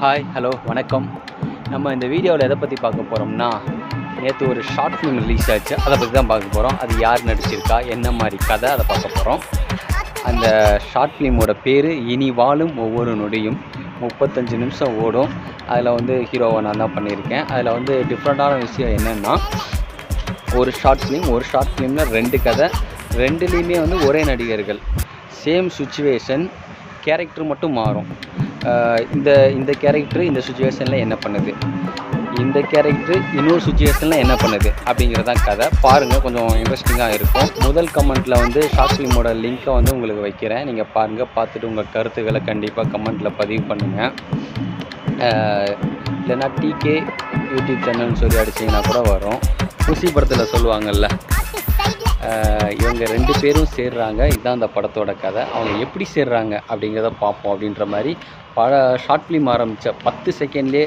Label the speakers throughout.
Speaker 1: Hi, hello, வணக்கம். நம்ம இந்த வீடியோவில் எதை பற்றி பார்க்க போகிறோம்னா, நேற்று ஒரு ஷார்ட் ஃபிலிம் ரிலீஸ் ஆச்சு. அதை பற்றி தான் பார்க்க போகிறோம். அது யார் நடிச்சிருக்கா, என்ன மாதிரி கதை, அதை பார்க்க போகிறோம். அந்த ஷார்ட் ஃபிலிமோட பேர் இனி வாழும் ஒவ்வொரு நொடியும். 35 நிமிஷம் ஓடும். அதில் ஹீரோவை நான் தான் பண்ணியிருக்கேன். அதில் டிஃப்ரெண்ட்டான விஷயம் என்னென்னா, ஒரு ஷார்ட் ஃபிலிமில் 2 கதை, 2லேயுமே ஒரே நடிகர்கள், சேம் சுச்சுவேஷன், கேரக்டர் மட்டும் மாறும். இந்த கேரக்டர் இந்த சுச்சுவேஷனில் என்ன பண்ணுது, இந்த கேரக்டர் இன்னொரு சுச்சுவேஷனில் என்ன பண்ணுது அப்படிங்கிறதான் கதை. பாருங்கள், கொஞ்சம் இன்ட்ரெஸ்டிங்காக இருக்கும். முதல் கமெண்ட்டில் ஷார்ட் ஃபிலிமோட லிங்க்கை உங்களுக்கு வைக்கிறேன். நீங்கள் பாருங்கள், பார்த்துட்டு உங்கள் கருத்துக்களை கண்டிப்பாக கமெண்ட்டில் பதிவு பண்ணுங்கள். இல்லைன்னா டிகே யூடியூப் சேனல்னு சொல்லி அடிச்சிங்கன்னா கூட வரும். குசி படத்தில் சொல்லுவாங்கள்ல, இவங்க 2 பேரும் சேர்றாங்க, இதுதான் அந்த படத்தோட கதை. அவங்க எப்படி சேர்றாங்க அப்படிங்கிறத பார்ப்போம். அப்படின்ற மாதிரி ஷார்ட் ஃபிலிம் ஆரம்பித்த 10 செகண்ட்லேயே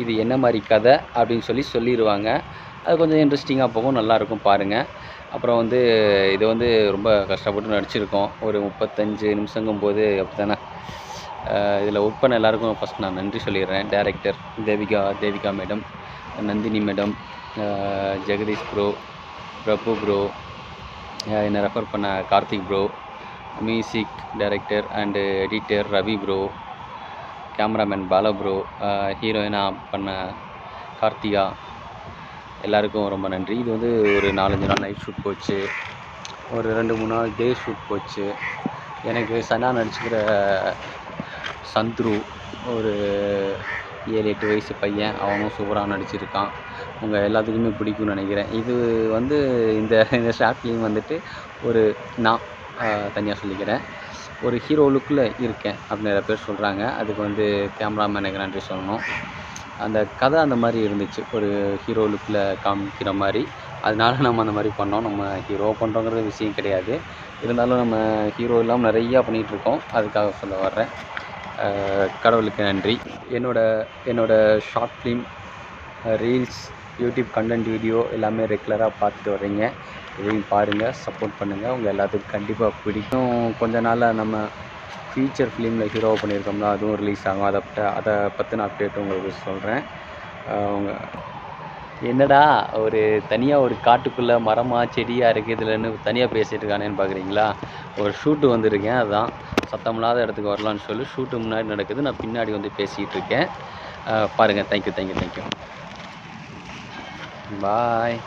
Speaker 1: இது என்ன மாதிரி கதை அப்படின்னு சொல்லிடுவாங்க. அது கொஞ்சம் இன்ட்ரெஸ்டிங்காக போகும், நல்லாயிருக்கும், பாருங்கள். அப்புறம் இது ரொம்ப கஷ்டப்பட்டு நடிச்சிருக்கோம். ஒரு 35 நிமிஷங்கும் போது அப்படி தானே. இதில் ஒர்க் பண்ண எல்லாருக்கும் ஃபஸ்ட் நான் நன்றி சொல்லிடுறேன். Director Devika madam, Nandini madam, Jagadish bro, Prabhu bro, என்னை ரெஃபர் பண்ண Karthik bro, music director and editor Ravi bro, cameraman Bala bro, ஹீரோயினாக பண்ண கார்த்திகா, எல்லாருக்கும் ரொம்ப நன்றி. இது ஒரு 4-5 நாள் நைட் ஷூட் போச்சு, ஒரு 2-3 நாள் டே ஷூட் போச்சு. எனக்கு சனா நடிச்சுக்கிற சந்துரு, ஒரு 7-8 வயசு பையன், அவனும் சூப்பராக நடிச்சிருக்கான். உங்கள் எல்லாத்துக்குமே பிடிக்கும்னு நினைக்கிறேன். இது இந்த ஷார்ட் ஃபிலிம் ஒரு நான் தனியாக சொல்லிக்கிறேன், ஒரு ஹீரோ லுக்கில் இருக்கேன் அப்படின்னு நிறைய பேர் சொல்கிறாங்க. அதுக்கு கேமராமேனுக்கு நன்றி சொல்லணும். அந்த கதை அந்த மாதிரி இருந்துச்சு, ஒரு ஹீரோ லுக்கில் காமிக்கிற மாதிரி. அதனால நம்ம அந்த மாதிரி பண்ணோம். நம்ம ஹீரோ பண்ணுறோங்கிற விஷயம் கிடையாது, இருந்தாலும் நம்ம ஹீரோ இல்லாமல் நிறையா பண்ணிகிட்ருக்கோம். அதுக்காக சொல்ல வர்றேன். கடவுளுக்கு நன்றி. என்னோட short film, reels, YouTube content video எல்லாமே ரெகுலராக பார்த்துட்டு வர்றீங்க. இதையும் பாருங்கள், சப்போர்ட் பண்ணுங்கள். உங்கள் எல்லாத்துக்கும் கண்டிப்பாக பிடிக்கும். கொஞ்ச நாளில் நம்ம ஃபீச்சர் ஃபிலிமில் ஹீரோவை பண்ணியிருக்கோம்னா, அதுவும் ரிலீஸ் ஆகும். அதை பற்றின அப்டேட் உங்களுக்கு சொல்கிறேன். என்னடா தனியாக ஒரு காட்டுக்குள்ளே மரமாக செடியாக இருக்குது இதுலன்னு தனியாக பேசிகிட்டு இருக்கானேன்னு பார்க்குறீங்களா? ஒரு ஷூட்டு வந்திருக்கேன், அதுதான் சத்தமில்லாத இடத்துக்கு வரலான்னு சொல்லி ஷூட்டு முன்னாடி நடக்குது, நான் பின்னாடி பேசிகிட்டு இருக்கேன். பாருங்கள். தேங்க்யூ. பாய்.